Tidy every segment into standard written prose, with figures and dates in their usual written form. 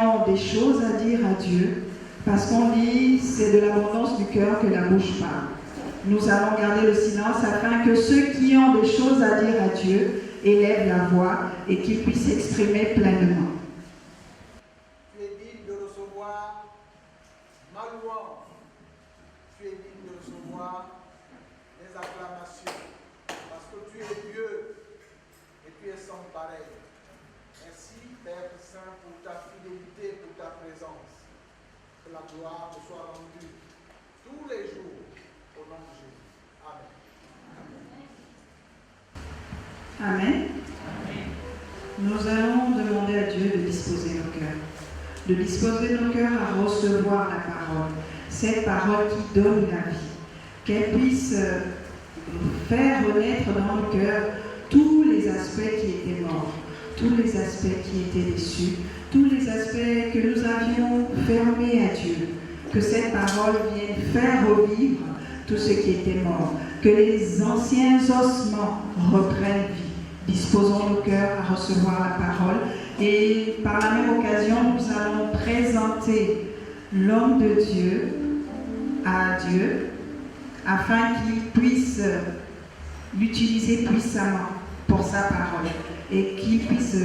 ont des choses à dire à Dieu, parce qu'on dit c'est de l'abondance du cœur que la bouche parle. Nous allons garder le silence afin que ceux qui ont des choses à dire à Dieu élèvent la voix et qu'ils puissent s'exprimer pleinement. Tu es digne de recevoir ma louange. Tu es digne de recevoir les acclamations. Parce que tu es Dieu et tu es sans pareil. Merci, Père Saint, pour ta fidélité, pour ta présence. Que la gloire te soit rendue tous les jours au nom de Jésus. Amen. Amen. Nous allons demander à Dieu de disposer nos cœurs. De disposer nos cœurs à recevoir la parole. Cette parole qui donne la vie. Qu'elle puisse faire renaître dans nos cœurs tous les aspects qui étaient morts, tous les aspects qui étaient déçus, tous les aspects que nous avions fermés à Dieu. Que cette parole vienne faire revivre tout ce qui était mort. Que les anciens ossements reprennent vie. Disposons nos cœurs à recevoir la parole. Et par la même occasion, nous allons présenter l'homme de Dieu à Dieu afin qu'il puisse l'utiliser puissamment pour sa parole et qu'il puisse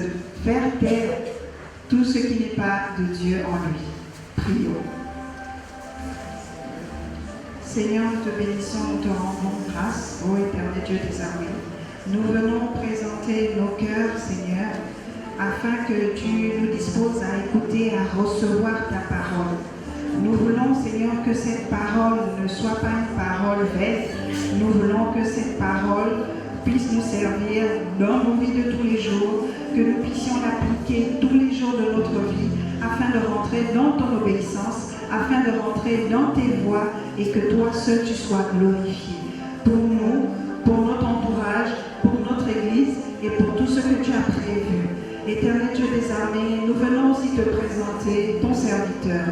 faire taire tout ce qui n'est pas de Dieu en lui. Prions. Seigneur, nous te bénissons, nous te rendons grâce, ô éternel Dieu des armées. Nous venons présenter nos cœurs, Seigneur, afin que tu nous disposes à écouter, à recevoir ta parole. Nous voulons, Seigneur, que cette parole ne soit pas une parole vaine. Nous voulons que cette parole puisse nous servir dans nos vies de tous les jours, que nous puissions l'appliquer tous les jours de notre vie, afin de rentrer dans ton obéissance, afin de rentrer dans tes voies et que toi seul tu sois glorifié. Pour nous, pour notre entourage, pour notre Église et pour tout ce que tu as prévu. Éternel Dieu des armées, nous venons aussi te présenter ton serviteur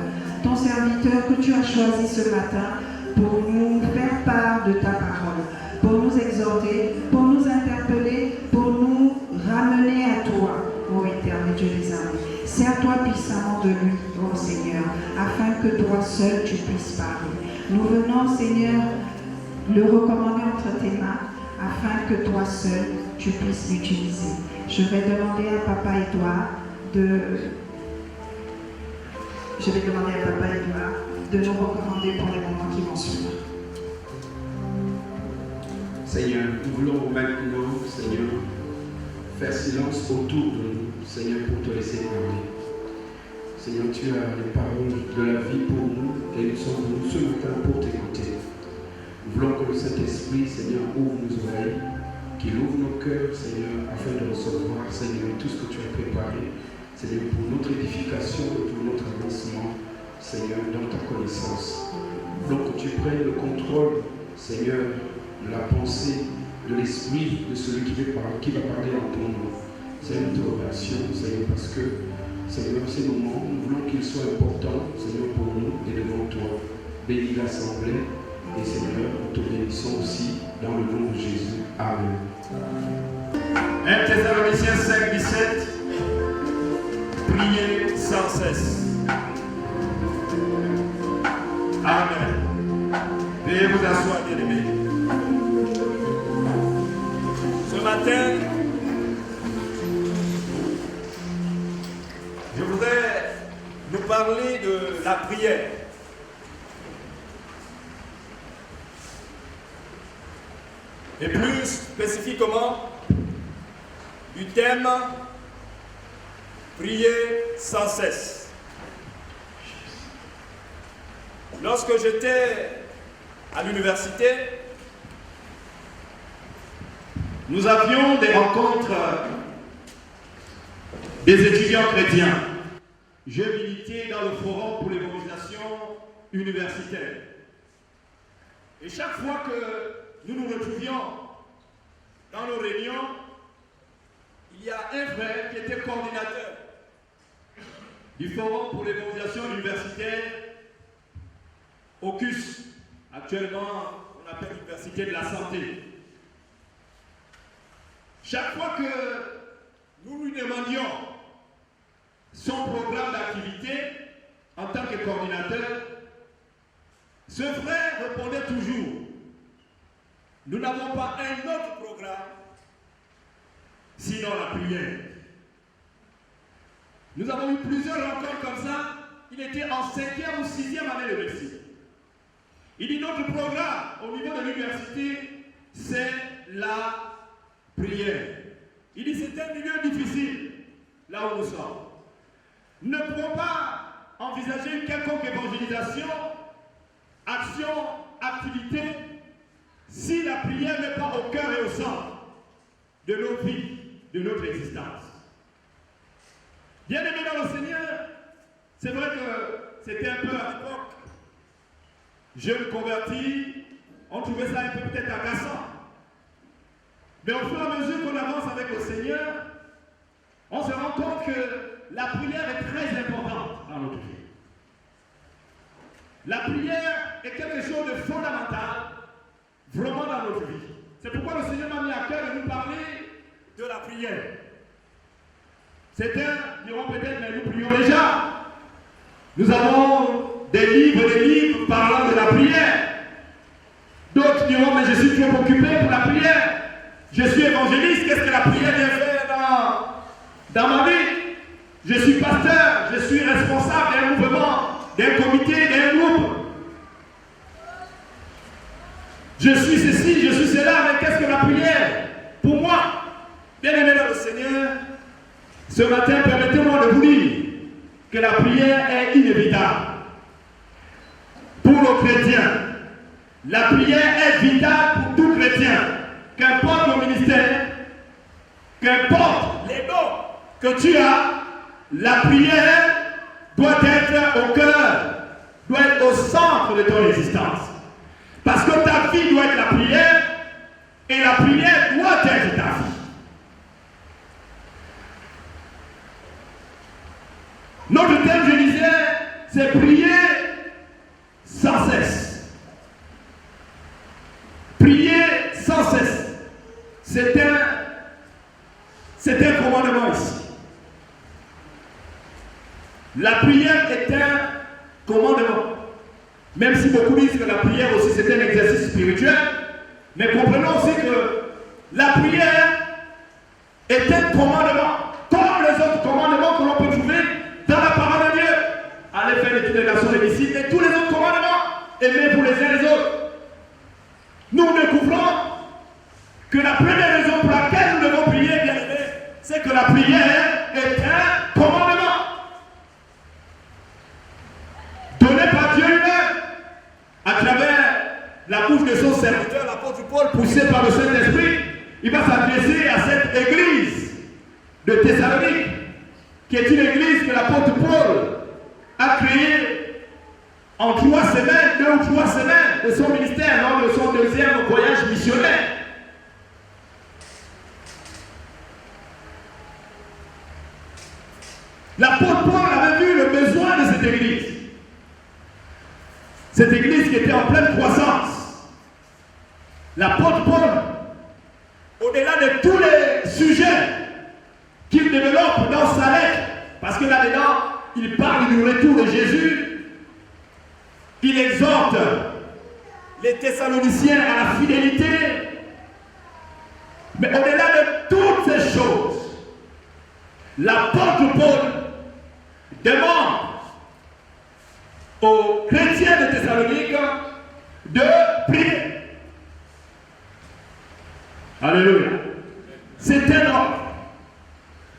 que tu as choisi ce matin pour nous faire part de ta parole, pour nous exhorter, pour nous interpeller, pour nous ramener à toi, ô éternel Dieu des armées. Sers-toi puissamment de lui, ô Seigneur, afin que toi seul tu puisses parler. Nous venons, Seigneur, le recommander entre tes mains, afin que toi seul tu puisses l'utiliser. Je vais demander à Papa Édouard de nous recommander pour les moments qui vont suivre. Seigneur, nous voulons maintenant, Seigneur, faire silence autour de nous, Seigneur, pour te laisser parler. Seigneur, tu as les paroles de la vie pour nous et nous sommes venus ce matin pour t'écouter. Nous voulons que le Saint-Esprit, Seigneur, ouvre nos oreilles, qu'il ouvre nos cœurs, Seigneur, afin de recevoir, Seigneur, tout ce que tu as préparé, Seigneur, pour notre édification et pour notre avancement, Seigneur, dans ta connaissance. Nous voulons que tu prennes le contrôle, Seigneur, de la pensée, de l'esprit de celui qui va parler en ton nom. Seigneur, nous te remercions, Seigneur, parce que, Seigneur, ces moments, nous voulons qu'ils soient importants, Seigneur, pour nous et devant toi. Bénis l'assemblée. Et Seigneur, nous te bénissons aussi dans le nom de Jésus. Amen. 1 Thessaloniciens 5, 17. Priez sans cesse. Amen. Veuillez vous asseoir, bien-aimés. Ce matin, je voudrais nous parler de la prière. Et plus spécifiquement du thème prier sans cesse. Lorsque j'étais à l'université, nous avions des rencontres des étudiants chrétiens. Je militais dans le forum pour l'évangélisation universitaire. Et chaque fois que nous nous retrouvions dans nos réunions, il y a un frère qui était coordinateur du Forum pour l'évangélisation universitaire au CUS. Actuellement, on appelle l'Université de la Santé. Chaque fois que nous lui demandions son programme d'activité en tant que coordinateur, ce frère répondait toujours, nous n'avons pas un autre programme, sinon la prière. Nous avons eu plusieurs rencontres comme ça. Il était en 5e ou 6e année de médecine. Il dit notre programme au niveau de l'université, c'est la prière. Il dit c'est un milieu difficile, là où nous sommes. Nous ne pouvons pas envisager une quelconque évangélisation, action, activité, si la prière n'est pas au cœur et au centre de nos vies, de notre existence. Bien aimé dans le Seigneur, c'est vrai que c'était un peu à l'époque, jeune converti, on trouvait ça un peu peut-être agaçant. Mais au fur et à mesure qu'on avance avec le Seigneur, on se rend compte que la prière est très importante dans notre vie. La prière est quelque chose de fondamental, vraiment dans notre vie. C'est pourquoi le Seigneur m'a mis à cœur de nous parler de la prière. Certains diront peut-être, mais nous prions déjà. Nous avons des livres parlant de la prière. D'autres diront, mais je suis trop occupé pour la prière. Je suis évangéliste, qu'est-ce que la prière vient faire dans ma vie? Je suis pasteur, je suis responsable d'un mouvement, d'un comité, d'un groupe. Je suis ceci, je suis cela, mais qu'est-ce que la prière? Pour moi, bien aimé dans le Seigneur, ce matin, permettez-moi de vous dire que la prière est inévitable. Pour nos chrétiens, la prière est vitale pour tout chrétien. Qu'importe le ministère, qu'importe les dons que tu as, la prière doit être au cœur, doit être au centre de ton existence. Parce que ta vie doit être la prière et la prière doit être ta vie. Notre thème, je disais, c'est prier sans cesse. Prier sans cesse. C'est un commandement ici. La prière est un commandement. Même si beaucoup disent que la prière aussi c'est un exercice spirituel, mais comprenons aussi que la prière est un commandement, comme les autres commandements que l'on peut trouver dans la parole de Dieu. Allez faire l'étude des nations des disciples et tous les autres commandements, aimez-vous les uns les autres. Nous découvrons que la première raison pour laquelle nous devons prier, bien aimé, c'est que la prière est un commandement donné par Dieu lui-même à travers la bouche de son serviteur, l'apôtre Paul, poussé par le Saint-Esprit. Il va s'adresser à cette église de Thessalonique, qui est une église que l'apôtre Paul a créée en 3 semaines, 2 ou 3 semaines de son ministère, lors de son 2e voyage missionnaire. L'apôtre Paul avait vu le besoin de cette église. Cette église qui était en pleine croissance. L'apôtre Paul, au-delà de tous les sujets qu'il développe dans sa lettre, parce que là-dedans, il parle du retour de Jésus, il exhorte les Thessaloniciens à la fidélité, mais au-delà de toutes ces choses, l'apôtre Paul demande aux chrétiens de Thessalonique de prier. Alléluia. C'est un ordre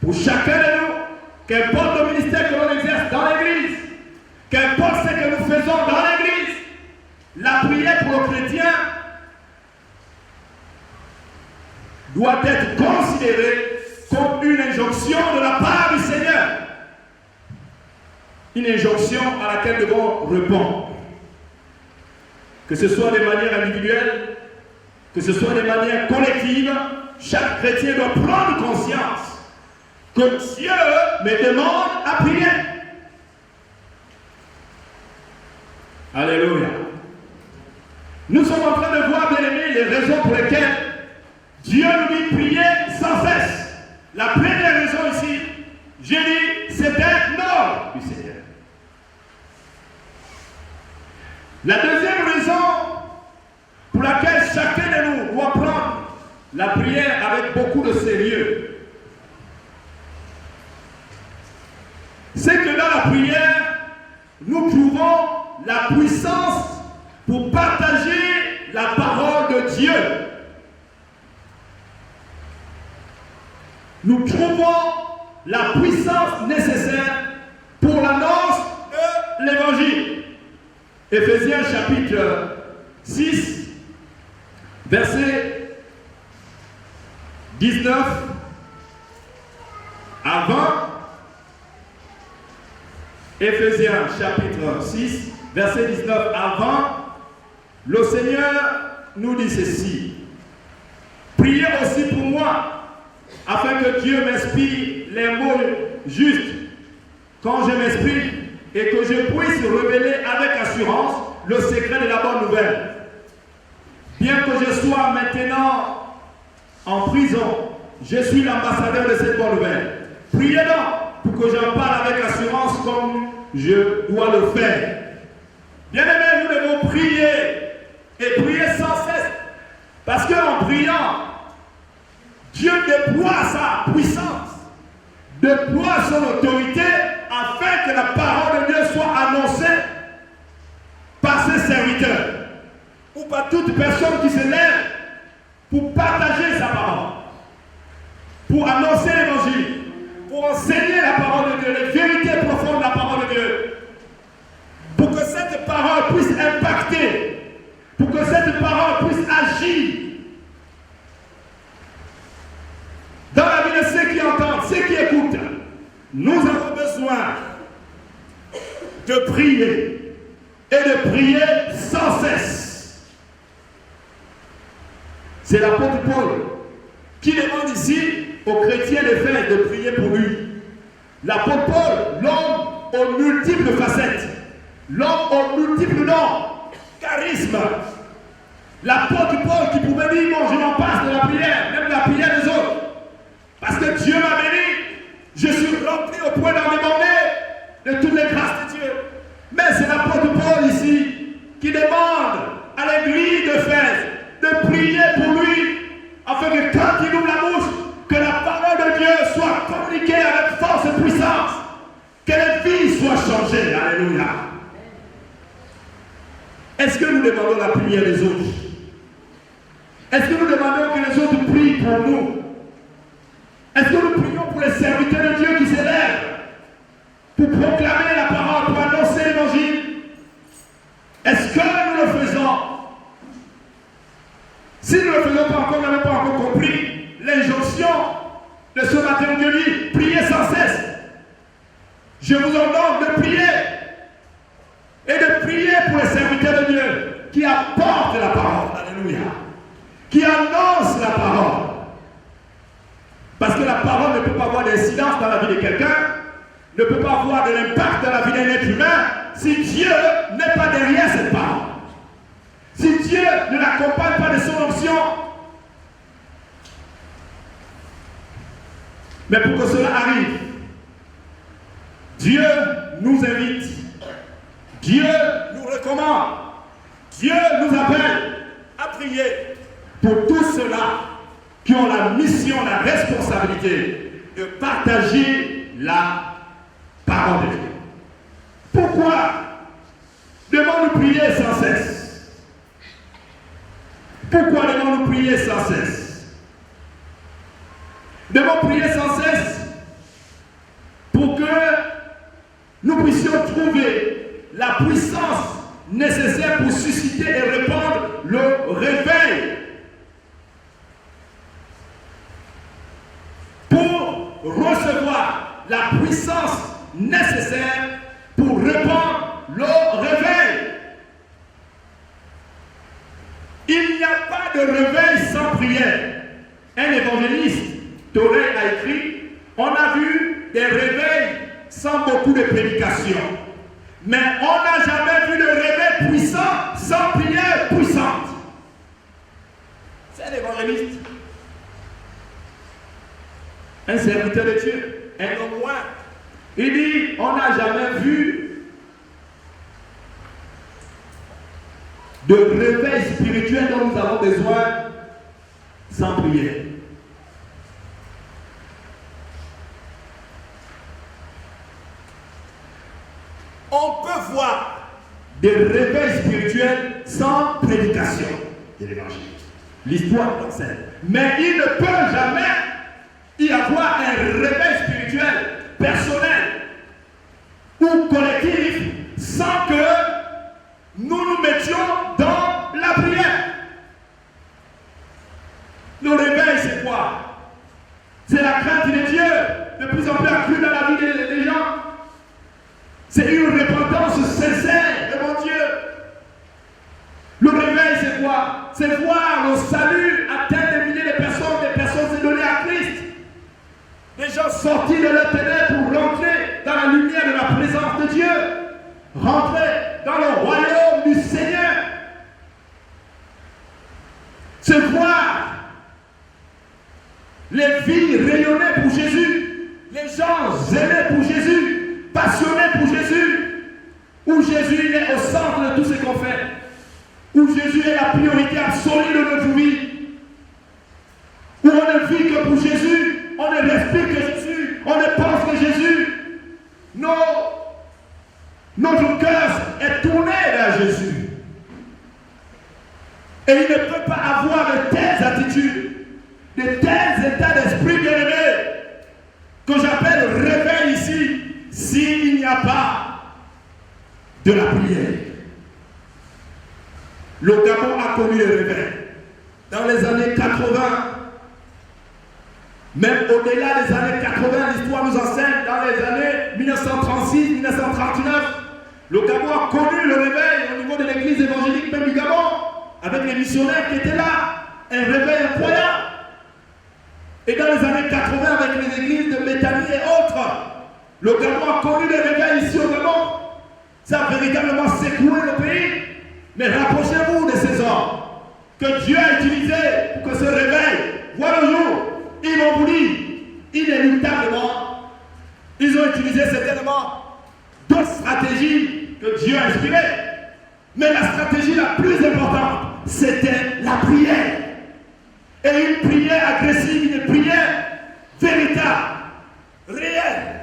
pour chacun de nous, qu'importe le ministère que l'on exerce dans l'église, qu'importe ce que nous faisons dans l'église, la prière pour le chrétien doit être considérée comme une injonction de la part du Seigneur. Une injonction à laquelle nous devons répondre. Que ce soit de manière individuelle, que ce soit de manière collective, chaque chrétien doit prendre conscience que Dieu me demande à prier. Alléluia. Nous sommes en train de voir, bien aimés, les raisons pour lesquelles Dieu nous dit prier sans cesse. La première raison ici, j'ai dit, c'est un La deuxième raison pour laquelle chacun de nous doit prendre la prière avec beaucoup de sérieux, c'est que dans la prière, nous trouvons la puissance pour partager la parole de Dieu. Nous trouvons la puissance nécessaire pour l'annonce de l'évangile. Éphésiens chapitre 6, verset 19 à 20. Éphésiens chapitre 6, verset 19 à 20. Le Seigneur nous dit ceci. Priez aussi pour moi, afin que Dieu m'inspire les mots justes quand je m'exprime et que je puisse révéler avec assurance le secret de la bonne nouvelle. Bien que je sois maintenant en prison, je suis l'ambassadeur de cette bonne nouvelle. Priez donc pour que j'en parle avec assurance comme je dois le faire. Bien-aimés, nous devons prier et prier sans cesse. Parce qu'en priant, Dieu déploie sa puissance, déploie son autorité afin que la parole de Dieu soit annoncée par ses serviteurs ou par toute personne qui se lève pour partager sa parole, pour annoncer l'évangile, pour enseigner la parole de Dieu, les vérités profondes de la parole de Dieu, pour que cette parole puisse impacter, pour que cette parole puisse agir dans la vie de ceux qui entendent, ceux qui écoutent. Nous avons besoin de prier et de prier sans cesse. C'est l'apôtre Paul qui demande ici aux chrétiens d'Éphèse de prier pour lui. L'apôtre Paul, l'homme aux multiples facettes, l'homme aux multiples noms, charisme. L'apôtre Paul qui pouvait dire, bon, je m'en passe de la prière, même de la prière des autres. Parce que Dieu m'a béni, je suis rempli au point d'en demander de toutes les grâces de Dieu. Mais c'est l'apôtre Paul ici qui demande à l'église d'Éphèse de prier pour lui, afin que quand il ouvre la bouche, que la parole de Dieu soit communiquée avec force et puissance, que les vies soient changées. Alléluia. Est-ce que nous demandons la prière des autres? Est-ce que nous demandons que les autres prient pour nous? Est-ce que nous prions pour les serviteurs de Dieu qui s'élèvent pour proclamer la parole, pour annoncer l'évangile? Est-ce que nous le faisons? Si nous ne le faisons pas encore, nous n'avons pas encore compris l'injonction de ce matin où Dieu dit, priez sans cesse. Je vous ordonne de prier et de prier pour les serviteurs de Dieu qui apportent la parole. Alléluia. Qui annoncent la parole. Parce que la parole ne peut pas avoir d'incidence dans la vie de quelqu'un, ne peut pas avoir de l'impact dans la vie d'un être humain si Dieu n'est pas derrière cette parole. Si Dieu ne l'accompagne pas de son onction. Mais pour que cela arrive, Dieu nous invite, Dieu nous recommande, Dieu nous appelle à prier pour tous ceux-là qui ont la mission, la responsabilité de partager la parole de Dieu. Pourquoi devons-nous prier sans cesse? Pourquoi devons-nous prier sans cesse? Devons prier sans cesse pour que nous puissions trouver la puissance nécessaire pour susciter et répandre le réveil. Pour recevoir la puissance nécessaire pour répandre le réveil. Il n'y a pas de réveil sans prière. Un évangéliste, Toré, a écrit, on a vu des réveils sans beaucoup de prédication. Mais on n'a jamais vu de réveil puissant sans prière puissante. C'est un évangéliste. Un serviteur de Dieu, un homme loin. Il dit, on n'a jamais vu de réveil spirituel dont nous avons besoin sans prière. On peut voir des réveils spirituels sans prédication de l'évangile. L'histoire l'enseigne. Mais il ne peut jamais y avoir un réveil spirituel personnel ou collectif sans que nous nous mettions dans la prière. Le réveil, c'est quoi? C'est la crainte de Dieu, de plus en plus accrue dans la vie des gens. C'est une repentance sincère de mon Dieu. Le réveil, c'est quoi? C'est voir le salut atteindre des milliers de personnes se donner à Christ. Des gens sortis de leur ténèbres pour rentrer dans la lumière de la présence de Dieu. Rentrer dans le royaume du Seigneur. C'est voir les vies rayonner pour Jésus. Les gens zélés pour Jésus. Passionnés pour Jésus. Où Jésus est au centre de tout ce qu'on fait. Où Jésus est la priorité absolue de notre vie. Où on ne vit que pour Jésus. On ne respire que Jésus. On ne pense que Jésus. Notre cœur est tourné vers Jésus. Et il ne peut pas avoir de telles attitudes, de tels états d'esprit bien-aimés, que j'appelle réveil ici, s'il n'y a pas de la prière. Le Gabon a connu le réveil. Dans les années 80, même au-delà des années 80, l'histoire nous enseigne, dans les années 1936, 1939, le Gabon a connu le réveil au niveau de l'église évangélique même du Gabon, avec les missionnaires qui étaient là, un réveil incroyable. Et dans les années 80, avec les églises de Béthanie et autres, le Gabon a connu le réveil ici au Gabon. Ça a véritablement secoué le pays. Mais rapprochez-vous de ces hommes que Dieu a utilisés pour que ce réveil voit le jour. Ils vont vous dire, inéluctablement, ils ont utilisé certainement d'autres stratégies que Dieu a inspirées. Mais la stratégie la plus importante, c'était la prière. Et une prière agressive, une prière véritable, réelle.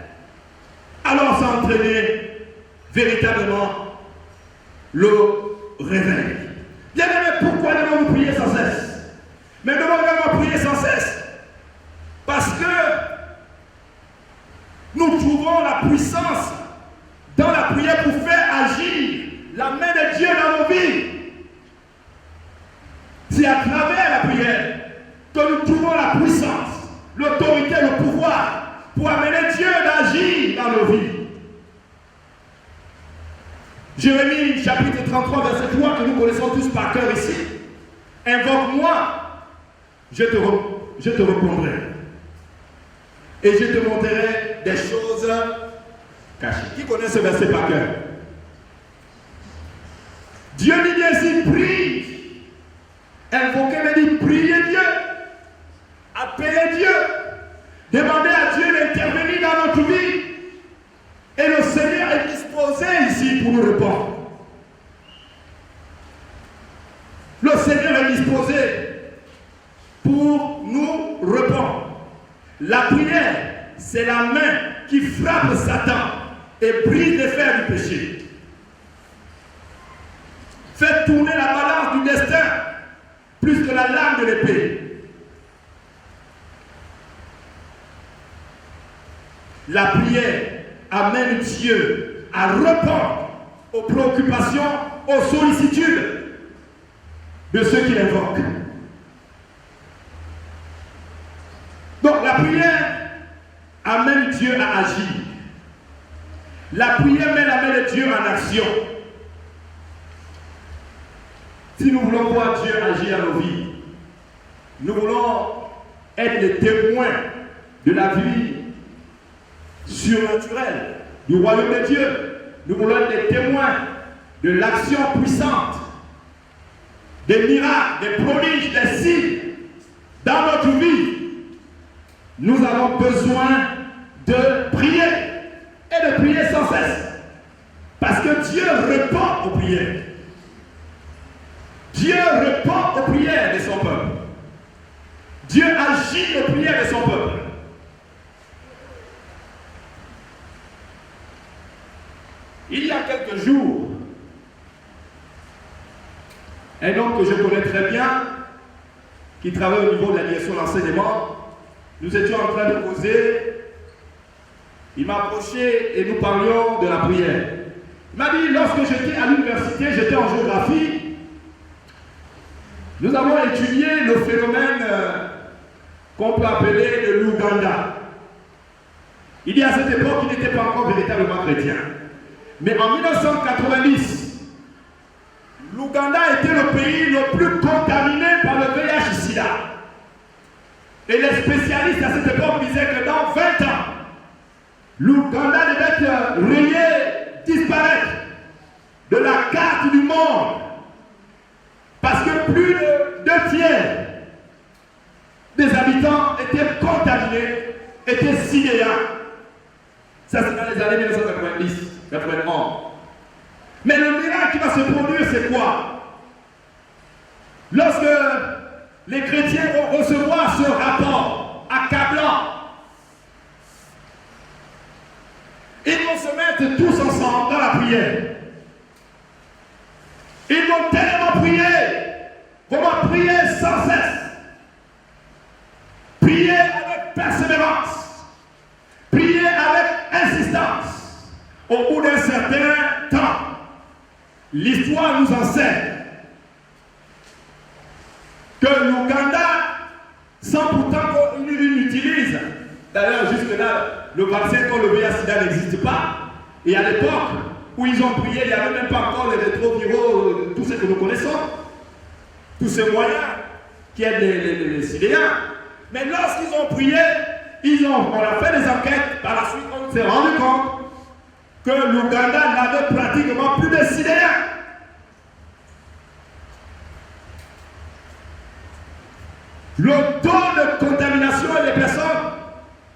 Alors ça a entraîné véritablement le réveil. Bien aimé, pourquoi devons-nous prier sans cesse? Mais devons-nous prier sans cesse? Parce que nous trouvons la puissance dans la prière pour faire agir la main de Dieu dans nos vies. C'est à travers la prière que nous trouvons la puissance, l'autorité, le pouvoir pour amener Dieu d'agir dans nos vies. Jérémie chapitre 33 verset 3 que nous connaissons tous par cœur ici. Invoque-moi, je te répondrai. Et je te montrerai des choses cachées. Qui connaît ce verset par cœur? Dieu dit bien ici, prie. Invoquer veut dire prier Dieu. Appeler Dieu. Demander à Dieu d'intervenir dans notre vie. Et le Seigneur est disposé ici pour nous répondre. Le Seigneur est disposé pour nous répondre. La prière, c'est la main qui frappe Satan et brise les fers du péché. Fait tourner la balance du destin plus que la lame de l'épée. La prière amène Dieu à répondre aux préoccupations, aux sollicitudes de ceux qui l'invoquent. Donc la prière amène Dieu à agir. La prière met la main de Dieu en action. Si nous voulons voir Dieu agir dans nos vies, nous voulons être les témoins de la vie surnaturelle du royaume de Dieu. Nous voulons être des témoins de l'action puissante, des miracles, des prodiges, des signes dans notre vie. Nous avons besoin de prier et de prier sans cesse. Parce que Dieu répond aux prières. Dieu répond aux prières de son peuple. Dieu agit aux prières de son peuple. Il y a quelques jours, un homme que je connais très bien, qui travaille au niveau de la direction de l'enseignement, nous étions en train de causer. Il m'a approché et nous parlions de la prière. Il m'a dit, lorsque j'étais à l'université, j'étais en géographie, nous avons étudié le phénomène qu'on peut appeler le l'Ouganda. Il dit à cette époque, il n'était pas encore véritablement chrétien. Mais en 1990, l'Ouganda était le pays le plus contaminé par le VIH-Sida. Et les spécialistes à cette époque disaient que dans 20 ans, l'Ouganda devait être rayé, disparaître de la carte du monde. Parce que plus de 2/3 des habitants étaient contaminés, étaient sidéens. Ça, c'est dans les années 1990, 91. Mais le miracle qui va se produire, c'est quoi? Lorsque les chrétiens vont recevoir ce rapport accablant, ils vont se mettre tous ensemble dans la prière. Ils vont tellement prier, vraiment prier sans cesse. Prier avec persévérance. Prier avec insistance. Au bout d'un certain temps, l'histoire nous enseigne que l'Ouganda, sans pourtant qu'on utilise, d'ailleurs jusque-là, le vaccin contre le VIH-Sida n'existe pas, et à l'époque où ils ont prié, il n'y avait même pas encore les rétroviraux, tout ce que nous connaissons, tous ces moyens qui aident les Sidéens. Mais lorsqu'ils ont prié, on a fait des enquêtes, par la suite on s'est rendu compte que l'Ouganda n'avait pratiquement plus de Sidéens. Le taux de contamination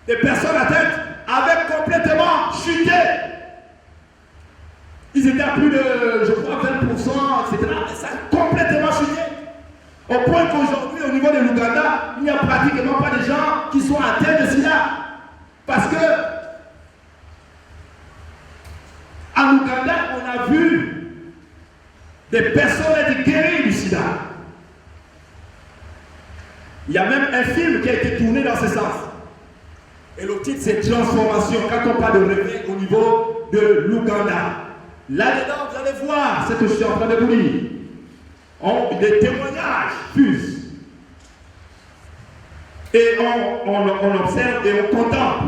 des personnes atteintes avait complètement chuté. Ils étaient à plus de, je crois, 20%, etc. Mais ça a complètement chuté. Au point qu'aujourd'hui, au niveau de l'Ouganda, il n'y a pratiquement pas de gens qui sont atteints de sida. Parce que, en Ouganda, on a vu des personnes être guéries du sida. Il y a même un film qui a été tourné dans ce sens. Et le titre, c'est Transformation, quand on parle de réveil au niveau de l'Ouganda. Là-dedans, vous allez voir ce que je suis en train de vous dire. Des témoignages fusent. Et on observe et on contemple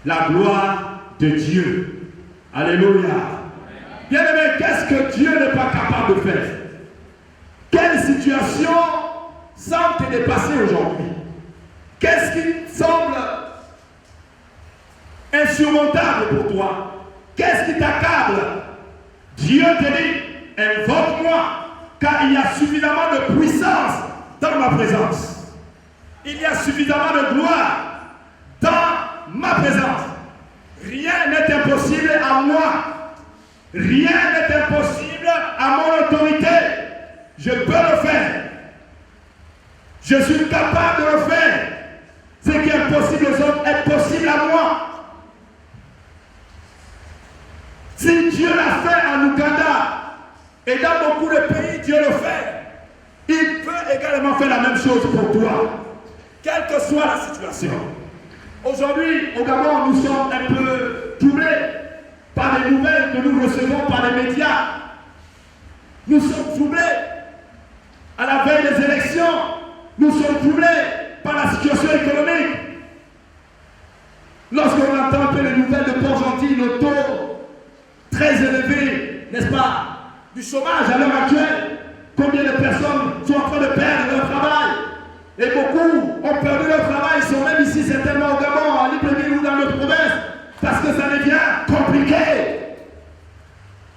la gloire de Dieu. Alléluia. Bien aimé, qu'est-ce que Dieu n'est pas capable de faire? Quelle situation semble te dépasser aujourd'hui? Qu'est-ce qui semble insurmontable pour toi? Qu'est-ce qui t'accable? Dieu te dit, invoque-moi, car il y a suffisamment de puissance dans ma présence. Il y a suffisamment de gloire dans ma présence. Rien n'est impossible à moi. Rien n'est impossible à mon autorité. Je peux le faire. Je suis capable de le faire. Ce qui est impossible aux hommes est possible à moi. Si Dieu l'a fait en Ouganda et dans beaucoup de pays, Dieu le fait, il peut également faire la même chose pour toi, quelle que soit la situation. Aujourd'hui, au Gabon, nous sommes un peu troublés par les nouvelles que nous recevons par les médias. Nous sommes troublés à la veille des élections. Nous sommes troublés par la situation économique. Lorsqu'on entend un peu les nouvelles de Port-Gentil, le taux très élevé, n'est-ce pas, du chômage à l'heure actuelle, combien de personnes sont en train de perdre leur travail, et beaucoup ont perdu leur travail, ils sont même ici certainement au Gabon, à Libreville ou dans notre province, parce que ça devient compliqué.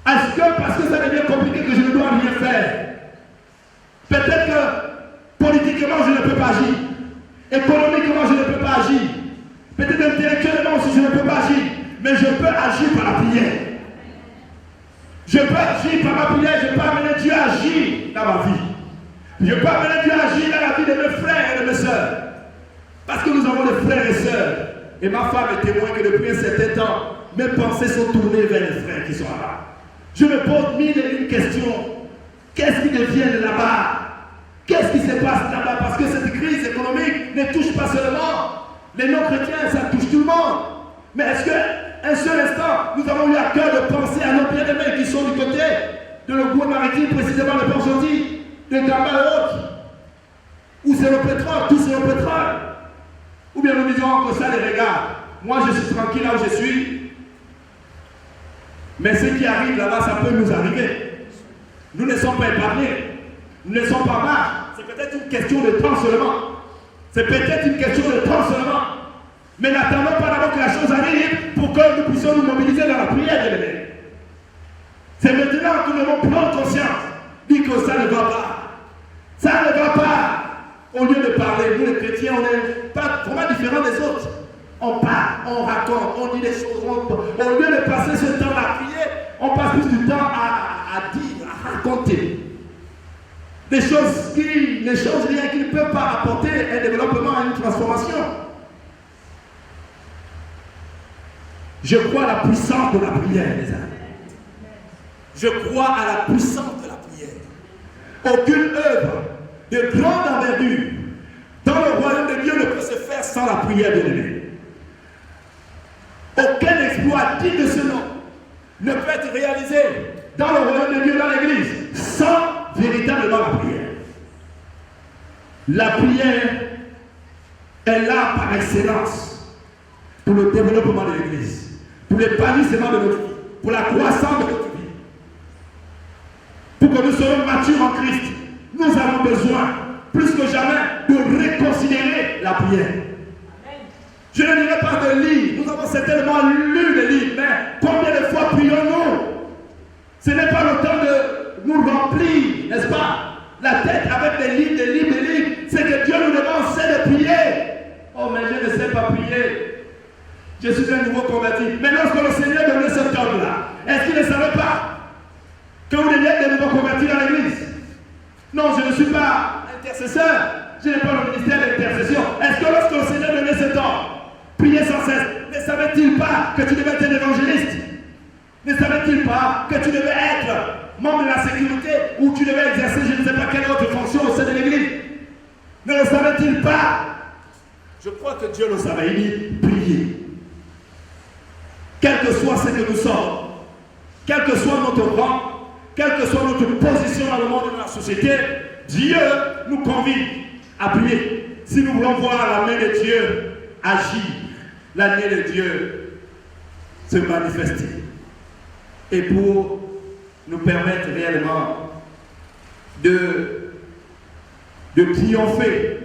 Est-ce que parce que ça devient compliqué que je ne dois rien faire? Peut-être que politiquement je ne peux pas agir, économiquement je ne peux pas agir, peut-être intellectuellement aussi je ne peux pas agir, mais je peux agir par la prière. Je peux agir par ma prière, je peux amener Dieu à agir dans ma vie. Je peux amener Dieu à agir dans la vie de mes frères et de mes sœurs. Parce que nous avons des frères et sœurs. Et ma femme est témoin que depuis un certain temps, mes pensées sont tournées vers les frères qui sont là-bas. Je me pose mille et une questions. Qu'est-ce qui devient de là-bas? Qu'est-ce qui se passe là-bas? Parce que cette crise économique ne touche pas seulement les non-chrétiens, ça touche tout le monde. Mais est-ce qu'un seul instant, nous avons eu à cœur de penser à nos bien-aimés qui sont du côté de l'Ogooué-Maritime, précisément de Port-Gentil, de Gamba et autres? Ou c'est le pétrole, tout c'est le pétrole? Ou bien nous disons que ça les regarde. Moi je suis tranquille là où je suis. Mais ce qui arrive là-bas, ça peut nous arriver. Nous ne sommes pas épargnés. Nous ne sommes pas marre. C'est peut-être une question de temps seulement. C'est peut-être une question de temps seulement. Mais n'attendons pas d'abord que la chose arrive pour que nous puissions nous mobiliser dans la prière de l'Éternel. C'est maintenant que nous devons prendre conscience. Dire que ça ne va pas. Ça ne va pas. Au lieu de parler, nous les chrétiens, on n'est pas vraiment différents des autres. On parle, on raconte, on dit des choses. Au lieu de passer ce temps à prier, on passe plus du temps à dire, à raconter. Des choses qui ne changent rien, qui ne peuvent pas apporter un développement, une transformation. Je crois à la puissance de la prière, les amis. Je crois à la puissance de la prière. Aucune œuvre de grande envergure dans le royaume de Dieu ne peut se faire sans la prière de Dieu. Aucun exploit digne de ce nom ne peut être réalisé dans le royaume de Dieu, dans l'Église, sans véritablement la prière. La prière est là par excellence pour le développement de l'Église, pour l'épanouissement de notre vie, pour la croissance de notre vie. Pour que nous soyons matures en Christ, nous avons besoin, plus que jamais, de reconsidérer la prière. Je ne dirais pas de lire, nous avons certainement lu des livres, mais combien de fois prions-nous? Ce n'est pas le temps de nous remplir, n'est-ce pas, la tête avec des livres, des livres, des livres. C'est que Dieu nous demande, c'est de prier. Oh, mais je ne sais pas prier. Je suis un nouveau converti. Mais lorsque le Seigneur donnait cet ordre-là, est-ce qu'il ne savait pas que vous deviez être des nouveaux convertis dans l'Église? Non, je ne suis pas intercesseur. Je n'ai pas le ministère d'intercession. Est-ce que lorsque le Seigneur donnait cet ordre, prier sans cesse, ne savait-il pas que tu devais être un évangéliste? Ne savait-il pas que tu devais être membre de la sécurité ou tu devais exercer je ne sais pas quelle autre fonction au sein de l'Église? Ne le savait-il pas? Je crois que Dieu le savait. Il dit priez. Quel que soit ce que nous sommes, quel que soit notre rang, quelle que soit notre position dans le monde et dans la société, Dieu nous convie à prier. Si nous voulons voir la main de Dieu agir, la main de Dieu se manifester. Et pour nous permettre réellement de triompher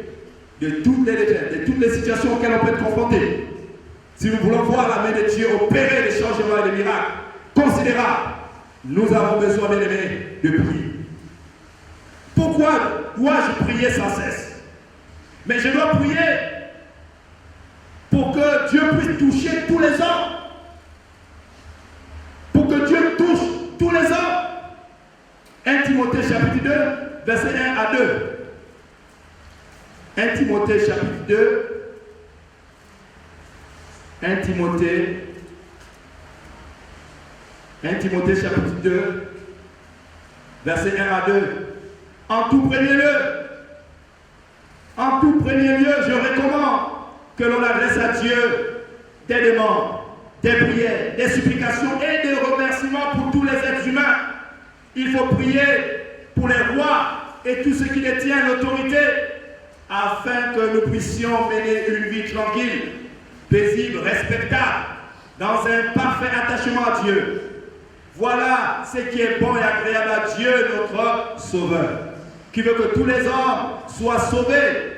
de toutes les situations auxquelles on peut être confronté. Si nous voulons voir la main de Dieu opérer des changements et des miracles considérables, nous avons besoin, bien aimés, de prier. Pourquoi dois-je prier sans cesse? Mais je dois prier pour que Dieu puisse toucher tous les hommes. Pour que Dieu touche tous les hommes. 1 Timothée chapitre 2, verset 1 à 2. 1 Timothée chapitre 2. 1 Timothée chapitre 2, verset 1 à 2. En tout premier lieu, je recommande que l'on adresse à Dieu des demandes, des prières, des supplications et des remerciements pour tous les êtres humains. Il faut prier pour les rois et tous ceux qui détiennent l'autorité afin que nous puissions mener une vie tranquille, paisible, respectable, dans un parfait attachement à Dieu. Voilà ce qui est bon et agréable à Dieu, notre Sauveur, qui veut que tous les hommes soient sauvés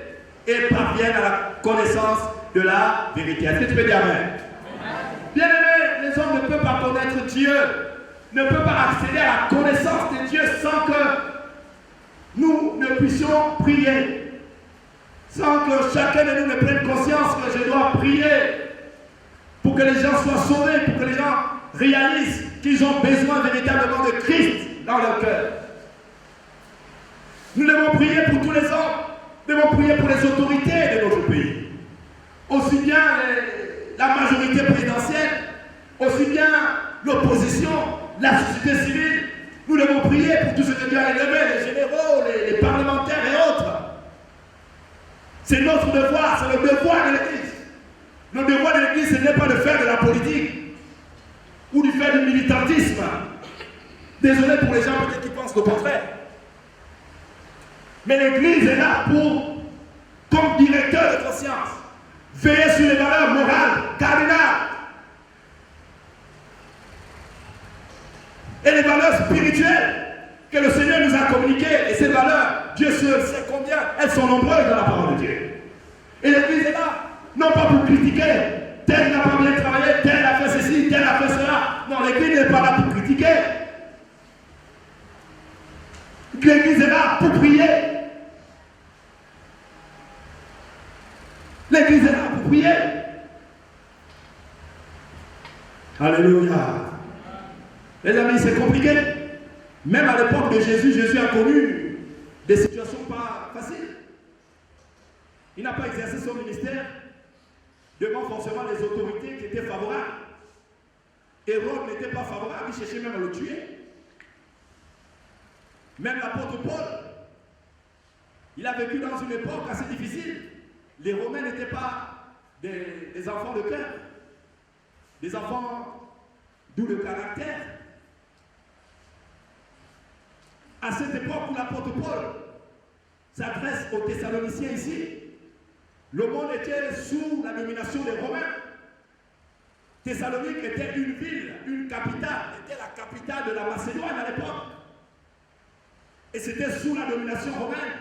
et parviennent à la connaissance de la vérité. Est-ce que tu peux dire Amen? Bien-aimés, les hommes ne peuvent pas connaître Dieu, ne peuvent pas accéder à la connaissance de Dieu sans que nous ne puissions prier, sans que chacun de nous ne prenne conscience que je dois prier pour que les gens soient sauvés, pour que les gens réalisent qu'ils ont besoin véritablement de Christ dans leur cœur. Nous devons prier pour tous les hommes, nous devons prier pour les autorités de notre pays. Aussi bien la majorité présidentielle, aussi bien l'opposition, la société civile. Nous devons prier pour tout ce que Dieu a élevé, les généraux, les parlementaires et autres. C'est notre devoir, c'est le devoir de l'Église. Le devoir de l'Église, ce n'est pas de faire de la politique ou de faire du militantisme. Désolé pour les gens peut-être qui pensent le contraire. Mais l'Église est là pour, comme directeur de conscience, veiller sur les valeurs morales, cardinales, et les valeurs spirituelles que le Seigneur nous a communiquées. Et ces valeurs, Dieu seul sait combien, elles sont nombreuses dans la parole de Dieu. Et l'Église est là, non pas pour critiquer, tel n'a pas bien travaillé, tel a fait ceci, tel a fait cela. Non, l'Église n'est pas là pour critiquer. L'Église est là pour prier. L'Église est là pour prier. Alléluia. Les amis, c'est compliqué. Même à l'époque de Jésus, Jésus a connu des situations pas faciles. Il n'a pas exercé son ministère devant forcément les autorités qui étaient favorables. Hérode n'était pas favorable, il cherchait même à le tuer. Même l'apôtre Paul, il a vécu dans une époque assez difficile. Les Romains n'étaient pas des enfants de cœur, des enfants d'où le caractère. À cette époque où l'apôtre Paul s'adresse aux Thessaloniciens ici, le monde était sous la domination des Romains. Thessalonique était une ville, une capitale, était la capitale de la Macédoine à l'époque. Et c'était sous la domination romaine.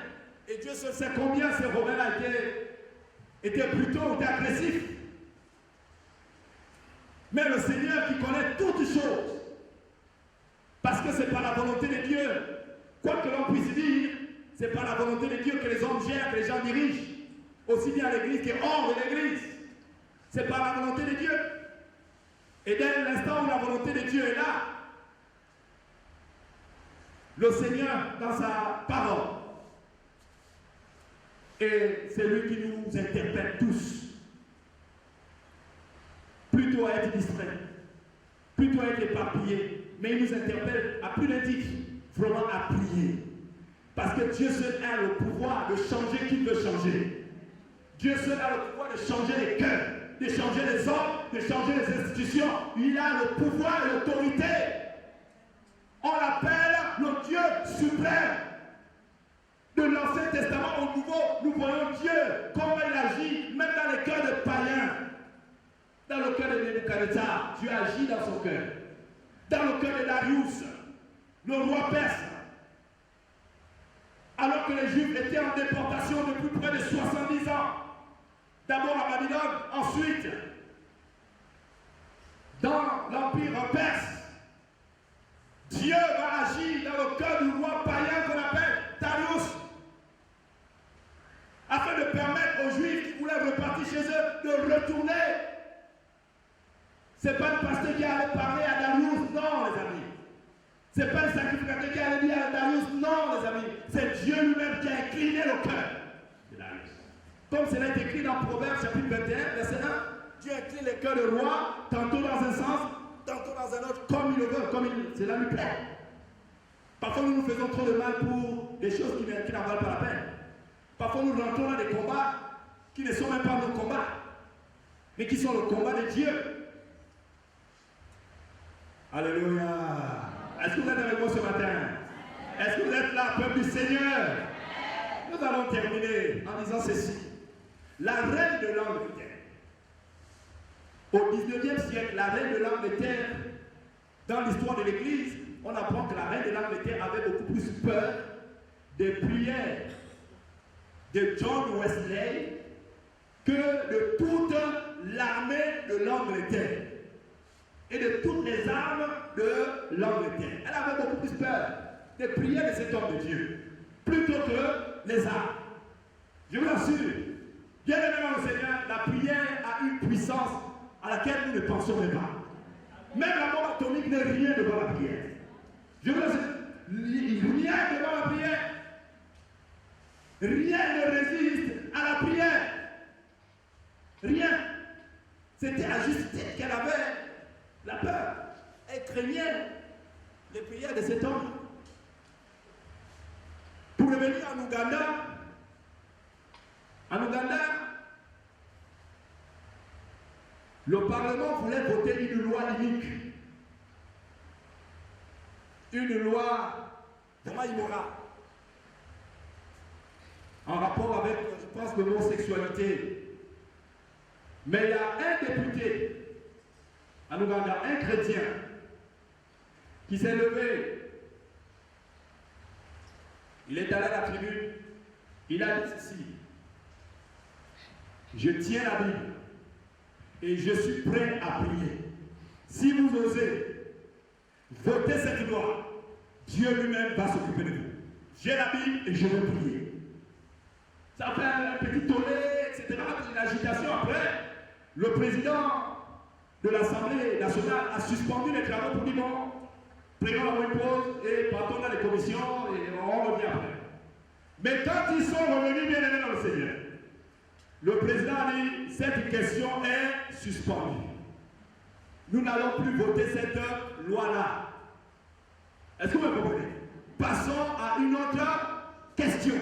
Et Dieu seul sait combien ces Romains-là étaient plutôt agressifs. Mais le Seigneur qui connaît toutes choses, parce que ce n'est pas la volonté de Dieu, quoi que l'on puisse dire, ce n'est pas la volonté de Dieu que les hommes gèrent, que les gens dirigent, aussi bien l'Église que hors de l'Église. Ce n'est pas la volonté de Dieu. Et dès l'instant où la volonté de Dieu est là, le Seigneur, dans sa parole, et c'est lui qui nous interpelle tous, plutôt à être distrait, plutôt à être éparpillé, mais il nous interpelle à plus d'un titre, vraiment à prier. Parce que Dieu seul a le pouvoir de changer qui veut changer. Dieu seul a le pouvoir de changer les cœurs, de changer les hommes, de changer les institutions. Il a le pouvoir et l'autorité. On l'appelle le Dieu suprême. De l'Ancien Testament au Nouveau, nous voyons Dieu, comment il agit, même dans les cœurs de païens. Dans le cœur de Nebuchadnezzar, Dieu agit dans son cœur. Dans le cœur de Darius, le roi perse, alors que les Juifs étaient en déportation depuis près de 70 ans, d'abord à Babylone, ensuite dans l'Empire perse, Dieu va agir dans le cœur du roi païen qu'on appelle Darius, afin de permettre aux Juifs qui voulaient repartir chez eux de retourner. Ce n'est pas le pasteur qui allait parler à Darius, non les amis. Ce n'est pas le sacrificateur qui allait dire à Darius, non les amis. C'est Dieu lui-même qui a incliné le cœur de Darius. Comme cela est écrit dans Proverbes chapitre 21, verset 1, Dieu incline les cœurs de roi, tantôt dans un sens, tantôt dans un autre, comme il le veut, comme cela lui plaît. Parfois nous nous faisons trop de mal pour des choses qui n'en valent pas la peine. Parfois nous rentrons dans des combats qui ne sont même pas nos combats, mais qui sont le combat de Dieu. Alléluia. Est-ce que vous êtes avec moi ce matin? Est-ce que vous êtes là, peuple du Seigneur? Nous allons terminer en disant ceci. La reine de l'Angleterre, au 19e siècle, la reine de l'Angleterre, dans l'histoire de l'Église, on apprend que la reine de l'Angleterre avait beaucoup plus peur des prières de John Wesley que de toute l'armée de l'Angleterre et de toutes les armes de l'Angleterre. Elle avait beaucoup plus peur des prières de cet homme de Dieu plutôt que les armes. Je vous l'assure, bien aimé dans le Seigneur, la prière a une puissance à laquelle nous ne pensons même pas. Même la bombe atomique n'est rien devant la prière. Je vous dis, rien devant la prière. Rien ne résiste à la prière. Rien. C'était à juste titre qu'elle avait la peur. Elle craignait les prières de cet homme. Pour revenir en Ouganda, le Parlement voulait voter une loi unique. Une loi vraiment immorale. En rapport avec, je pense, l'homosexualité. Mais il y a un député en Ouganda, un chrétien, qui s'est levé. Il est allé à la tribune. Il a dit ceci. Je tiens la Bible et je suis prêt à prier. Si vous osez voter cette loi, Dieu lui-même va s'occuper de vous. J'ai la Bible et je vais prier. Ça fait un petit tollé, etc. L'agitation après. Le président de l'Assemblée nationale a suspendu les travaux pour dire bon, prenons une pause et partons dans les commissions et on revient après. Mais quand ils sont revenus bien aimés dans le Seigneur, le président a dit cette question est suspendue. Nous n'allons plus voter cette loi-là. Est-ce que vous me comprenez? Passons à une autre question.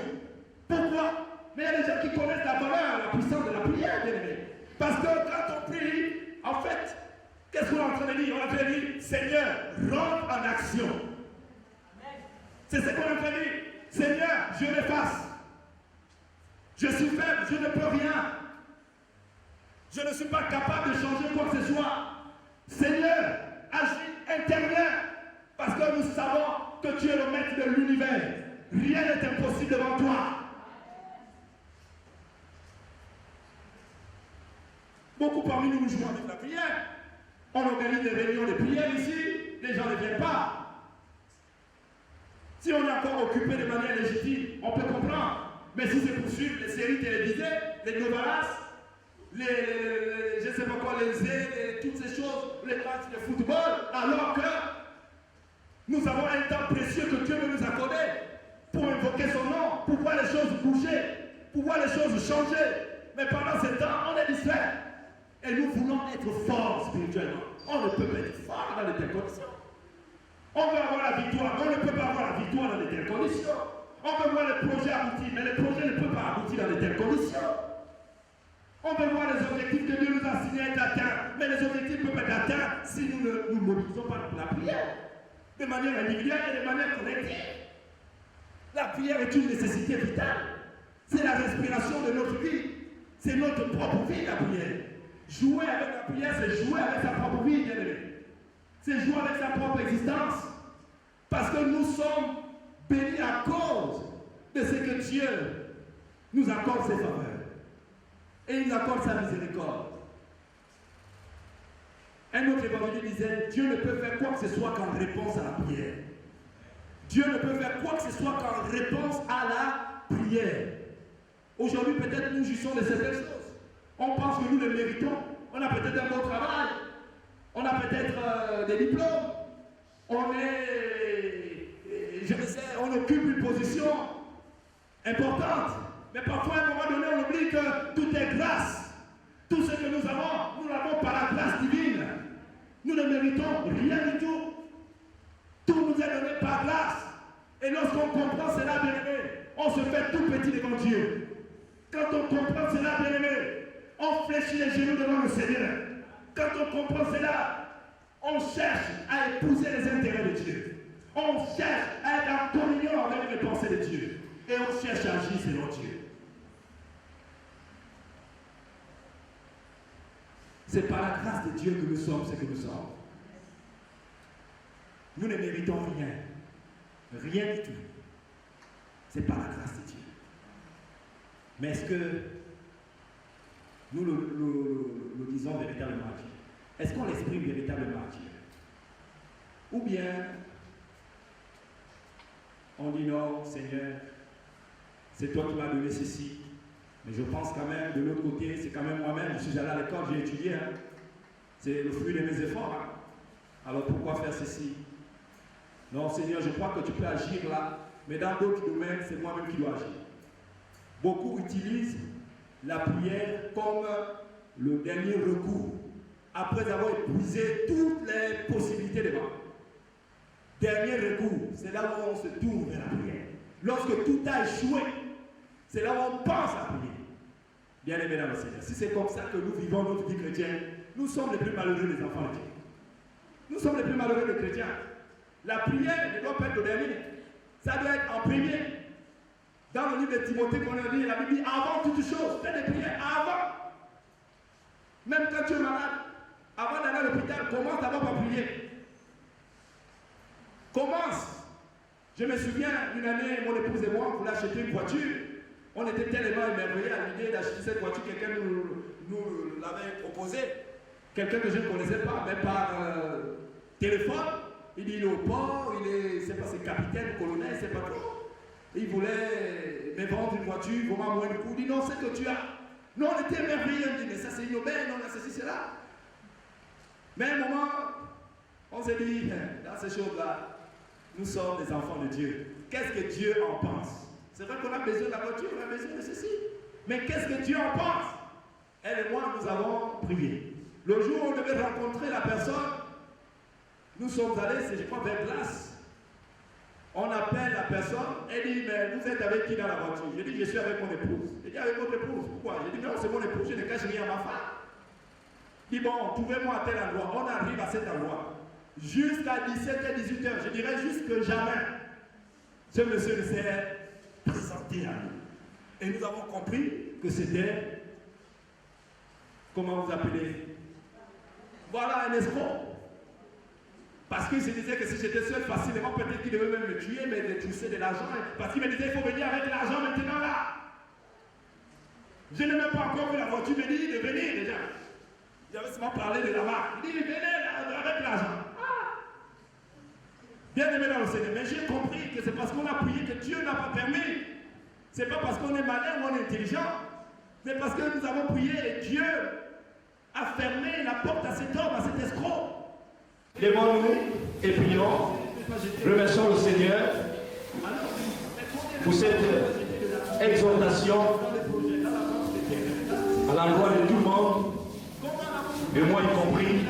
Pourquoi? Mais il y a des gens qui connaissent la valeur, la puissance de la prière, bien aimé. Parce que quand on prie, en fait, qu'est-ce qu'on est en train de dire? On est en train de dire, Seigneur, rentre en action. C'est ce qu'on est en train de dire. Seigneur, je m'efface. Je suis faible, je ne peux rien. Je ne suis pas capable de changer quoi que ce soit. Seigneur, agis, interviens. Parce que nous savons que tu es le maître de l'univers. Rien n'est impossible devant toi. Beaucoup parmi nous jouons avec la prière. On organise des réunions de prière ici. Les gens ne viennent pas. Si on est encore occupé de manière légitime, on peut comprendre. Mais si c'est pour suivre les séries télévisées, les novelas, je ne sais pas quoi, les toutes ces choses, les matchs de football, alors que nous avons un temps précieux que Dieu veut nous accorder pour invoquer son nom, pour voir les choses bouger, pour voir les choses changer. Mais pendant ce temps, on est distrait. Et nous voulons être forts spirituellement. On ne peut pas être fort dans les telles conditions. On veut avoir la victoire, on ne peut pas avoir la victoire dans de telles conditions. On veut voir les projets aboutir, mais les projets ne peuvent pas aboutir dans de telles conditions. On veut voir les objectifs que Dieu nous a signés être atteints, mais les objectifs peuvent être atteints si nous ne nous mobilisons pas pour la prière, de manière individuelle et de manière collective. La prière est une nécessité vitale. C'est la respiration de notre vie. C'est notre propre vie, la prière. Jouer avec la prière, c'est jouer avec sa propre vie, bien aimé. C'est jouer avec sa propre existence. Parce que nous sommes bénis à cause de ce que Dieu nous accorde ses faveurs. Et il nous accorde sa miséricorde. Un autre évangile disait, Dieu ne peut faire quoi que ce soit qu'en réponse à la prière. Dieu ne peut faire quoi que ce soit qu'en réponse à la prière. Aujourd'hui, peut-être nous jouissons de certaines choses. On pense que nous le méritons. On a peut-être un bon travail. On a peut-être des diplômes. On est, on occupe une position importante. Mais parfois, à un moment donné, on oublie que tout est grâce. Tout ce que nous avons, nous l'avons par la grâce divine. Nous ne méritons rien du tout. Tout nous est donné par grâce. Et lorsqu'on comprend cela, bien aimé, on se fait tout petit devant Dieu. Quand on comprend cela, bien aimé, on fléchit les genoux devant le Seigneur. Quand on comprend cela, on cherche à épouser les intérêts de Dieu. On cherche à être en communion avec les pensées de Dieu. Et on cherche à agir selon Dieu. C'est par la grâce de Dieu que nous sommes ce que nous sommes. Nous ne méritons rien. Rien du tout. C'est par la grâce de Dieu. Mais est-ce que nous le disons véritablement à Dieu? Est-ce qu'on l'exprime véritablement à Dieu? Ou bien on dit non, Seigneur, c'est toi qui m'as donné ceci. Mais je pense quand même, de l'autre côté, c'est quand même moi-même. Je suis allé à l'école, j'ai étudié. Hein. C'est le fruit de mes efforts. Hein. Alors pourquoi faire ceci? Non, Seigneur, je crois que tu peux agir là, mais dans d'autres domaines, c'est moi-même qui dois agir. Beaucoup utilisent la prière comme le dernier recours, après avoir épuisé toutes les possibilités de vent. Dernier recours, c'est là où on se tourne vers la prière. Lorsque tout a échoué, c'est là où on pense à prier. Bien aimé dans le Seigneur, si c'est comme ça que nous vivons notre vie chrétienne, nous sommes les plus malheureux des enfants de Dieu. Nous sommes les plus malheureux des chrétiens. La prière ne doit pas être au dernier. Ça doit être en premier. Dans le livre de Timothée, qu'on a dit, la Bible dit avant toute chose, fais des prières avant. Même quand tu es malade, avant d'aller à l'hôpital, commence d'abord par prier. Commence. Je me souviens, une année, mon épouse et moi, on voulait acheter une voiture. On était tellement émerveillés à l'idée d'acheter cette voiture. Quelqu'un nous l'avait proposé. Quelqu'un que je ne connaissais pas, même par téléphone. Il dit il est au port, il est, c'est pas, c'est capitaine, colonel, c'est pas trop. Il voulait me vendre une voiture, vraiment moins de coût. Il dit non, c'est que tu as. Non, on était émerveillés. On dit mais ça c'est une aubaine, on a ceci, cela. Mais à un moment, on s'est dit, dans ces choses-là, nous sommes des enfants de Dieu. Qu'est-ce que Dieu en pense? C'est vrai qu'on a besoin de la voiture, on a besoin de ceci. Mais qu'est-ce que Dieu en pense? Elle et moi, nous avons prié. Le jour où on devait rencontrer la personne, nous sommes allés, c'est je crois vers Glace. On appelle la personne, elle dit, mais vous êtes avec qui dans la voiture? Je dis, je suis avec mon épouse. Elle dit, avec votre épouse, pourquoi? Je dis, non, c'est mon épouse, je ne cache rien à ma femme. Il dit, bon, trouvez-moi à tel endroit. On arrive à cet endroit. Jusqu'à 17h, 18h, je dirais jusque jamais, ce monsieur s'est présenté à nous. Et nous avons compris que c'était, comment vous appelez? Voilà un escroc. Parce qu'il se disait que si j'étais seul facilement, peut-être qu'il devait même me tuer, mais de trousser de l'argent. Parce qu'il me disait, il faut venir avec l'argent maintenant là. Je n'ai même pas encore vu la voiture, il me dit de venir déjà. J'avais seulement parlé de la marque. Il dit, venez là, avec l'argent. Bien aimé dans le Seigneur, mais j'ai compris que c'est parce qu'on a prié que Dieu n'a pas permis. C'est pas parce qu'on est malin ou on est intelligent, mais parce que nous avons prié et Dieu a fermé la porte à cet homme, à cet escroc. Lèvons-nous et prions. Remercions le Seigneur pour cette exhortation à l'endroit de tout le monde, et moi y compris.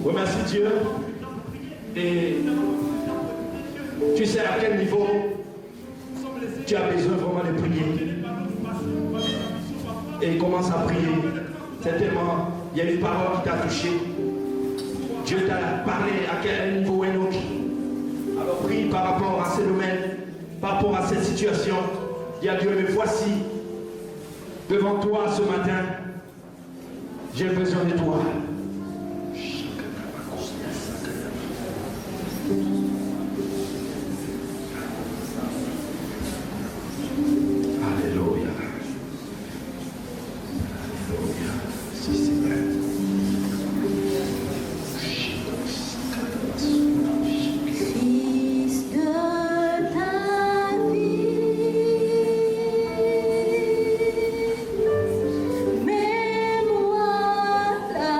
Remercie Dieu. Et tu sais à quel niveau tu as besoin vraiment de prier. Et commence à prier. Certainement, il y a une parole qui t'a touché. Dieu t'a parlé à quel niveau ou un autre. Alors prie par rapport à ces domaines, par rapport à cette situation. Dis à Dieu, mais voici, devant toi ce matin, j'ai besoin de toi. Alléluia. Alléluia. Si Seigneur. Fils de David, mets-moi la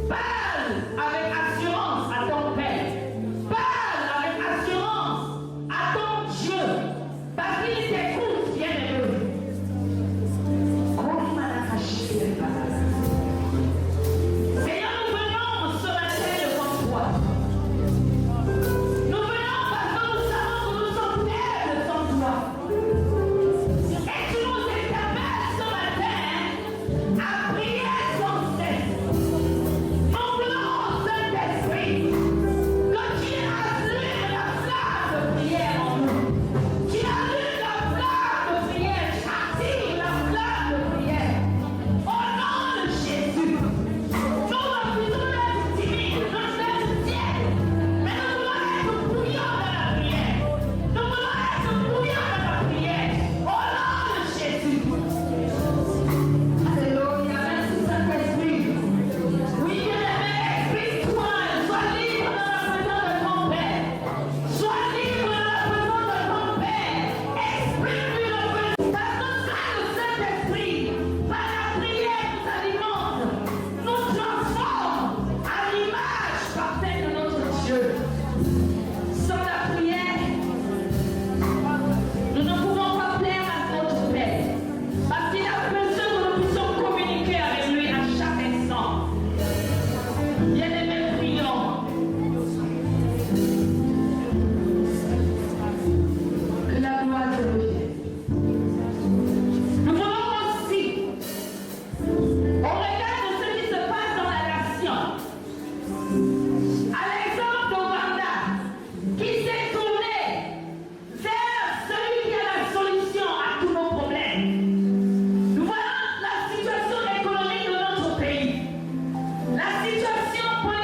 Parle avec assurance à ton Père. Parle avec assurance à ton Dieu. Parce qu'il t'écoute, bien-aimé. Seigneur, nous venons ce matin devant toi. Nous venons parce que nous savons que nous sommes faibles sans toi. Et tu nous interpelles ce matin à prier sans cesse. Nous voulons, Saint-Esprit, que tu allumes la flamme de prière en nous. Tu allumes la flamme de prière, attire la flamme de prière. Au nom de Jésus, nous refusons d'être timides, d'être tièdes, mais nous voulons être bouillants dans la prière. Nous voulons être bouillants dans la prière. Au nom de Jésus. Alléluia, merci Saint-Esprit. Oui, bien-aimé, exprime-toi, sois libre dans la présence de ton Père. Sois libre dans la présence de ton Père. Exprime-lui le besoin. Parce que quand le Saint-Esprit, par la prière, nous alimente, nous transforme à l'image parfaite de notre Dieu. Sans la prière, nous ne pouvons pas plaire à notre Père. Parce qu'il a besoin que nous puissions communiquer avec lui à chaque instant. Bien-aimés, prions. Que la gloire te revienne. Nous voulons aussi, au regard de ce qui se passe dans la nation, à l'exemple de Rwanda, qui s'est tourné vers celui qui a la solution à tous nos problèmes. Nous voyons la situation économique de notre pays, la situation politique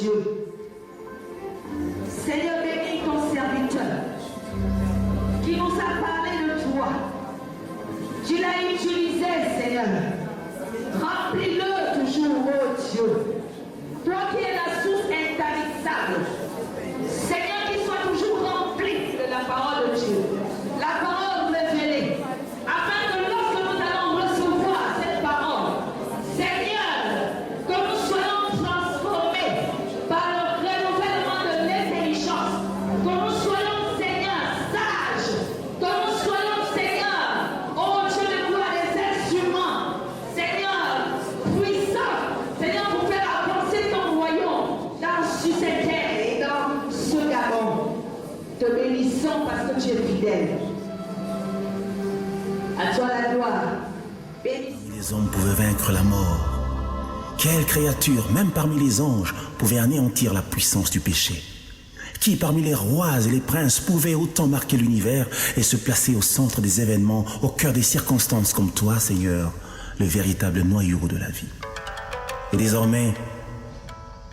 Dieu. Seigneur, bénis ton serviteur qui nous a parlé de toi. Tu l'as utilisé, Seigneur. Remplis-le toujours, oh Dieu. Toi qui es la source intarissable. Seigneur, qu'il soit toujours rempli de la parole de Dieu. La parole révélée. Afin que lorsque nous allons recevoir cette parole, Seigneur, que nous soyons transformés par le renouvellement de l'intelligence. Que nous soyons, Seigneur, sages. Que nous soyons, Seigneur, oh Dieu de gloire, des instruments. Seigneur, puissants. Seigneur, pour faire avancer ton royaume sur cette terre et dans ce Gabon. Te bénissons parce que tu es fidèle. À toi la gloire. Bénissons. Les hommes pouvaient vaincre la mort. Quelle créature, même parmi les anges, pouvait anéantir la puissance du péché? Qui parmi les rois et les princes pouvait autant marquer l'univers et se placer au centre des événements, au cœur des circonstances comme toi, Seigneur, le véritable noyau de la vie? Et désormais,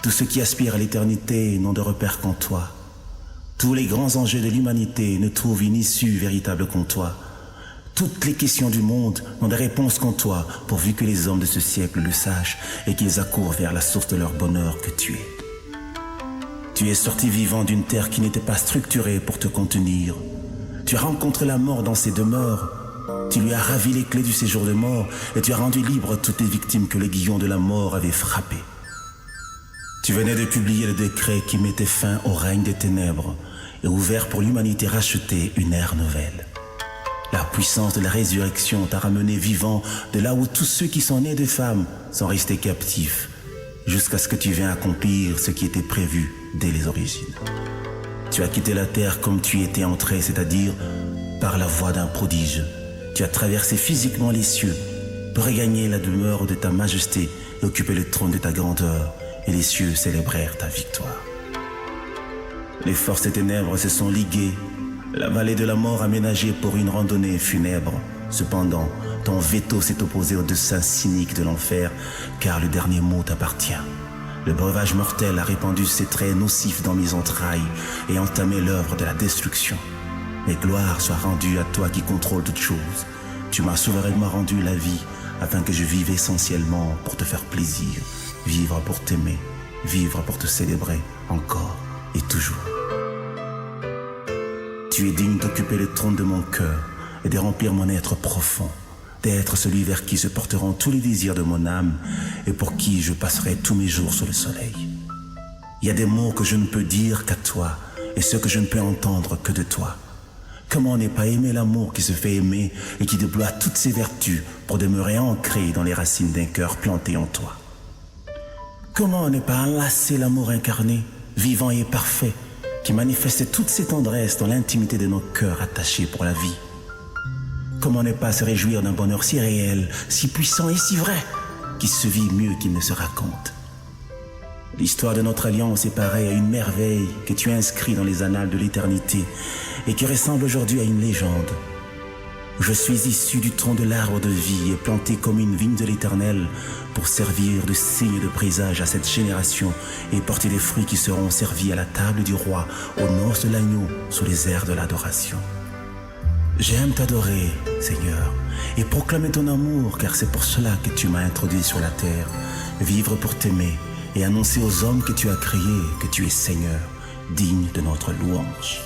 tous ceux qui aspirent à l'éternité n'ont de repère qu'en toi. Tous les grands enjeux de l'humanité ne trouvent une issue véritable qu'en toi. Toutes les questions du monde n'ont de réponse qu'en toi, pourvu que les hommes de ce siècle le sachent et qu'ils accourent vers la source de leur bonheur que tu es. Tu es sorti vivant d'une terre qui n'était pas structurée pour te contenir. Tu as rencontré la mort dans ses demeures. Tu lui as ravi les clés du séjour de mort et tu as rendu libre toutes les victimes que l'aiguillon de la mort avait frappées. Tu venais de publier le décret qui mettait fin au règne des ténèbres et ouvert pour l'humanité rachetée une ère nouvelle. La puissance de la résurrection t'a ramené vivant de là où tous ceux qui sont nés de femmes sont restés captifs, jusqu'à ce que tu viennes accomplir ce qui était prévu dès les origines. Tu as quitté la terre comme tu y étais entré, c'est-à-dire par la voie d'un prodige. Tu as traversé physiquement les cieux pour regagner la demeure de ta majesté et occuper le trône de ta grandeur, et les cieux célébrèrent ta victoire. Les forces des ténèbres se sont liguées, la vallée de la mort aménagée pour une randonnée funèbre. Cependant, ton veto s'est opposé au dessein cynique de l'enfer, car le dernier mot t'appartient. Le breuvage mortel a répandu ses traits nocifs dans mes entrailles et entamé l'œuvre de la destruction. Mais gloire soit rendue à toi qui contrôle toutes choses. Tu m'as souverainement rendu la vie afin que je vive essentiellement pour te faire plaisir, vivre pour t'aimer, vivre pour te célébrer encore et toujours. Tu es digne d'occuper le trône de mon cœur et de remplir mon être profond, d'être celui vers qui se porteront tous les désirs de mon âme et pour qui je passerai tous mes jours sous le soleil. Il y a des mots que je ne peux dire qu'à toi et ceux que je ne peux entendre que de toi. Comment ne pas aimer l'amour qui se fait aimer et qui déploie toutes ses vertus pour demeurer ancré dans les racines d'un cœur planté en toi? Comment ne pas enlacer l'amour incarné, vivant et parfait, qui manifeste toutes ses tendresses dans l'intimité de nos cœurs attachés pour la vie? Comment ne pas se réjouir d'un bonheur si réel, si puissant et si vrai, qui se vit mieux qu'il ne se raconte? L'histoire de notre alliance est pareille à une merveille que tu as inscrite dans les annales de l'éternité et qui ressemble aujourd'hui à une légende. Je suis issu du tronc de l'arbre de vie et planté comme une vigne de l'Éternel pour servir de signe de présage à cette génération et porter des fruits qui seront servis à la table du roi, aux noces de l'agneau, sous les airs de l'adoration. J'aime t'adorer, Seigneur, et proclamer ton amour, car c'est pour cela que tu m'as introduit sur la terre, vivre pour t'aimer et annoncer aux hommes que tu as créés que tu es Seigneur, digne de notre louange.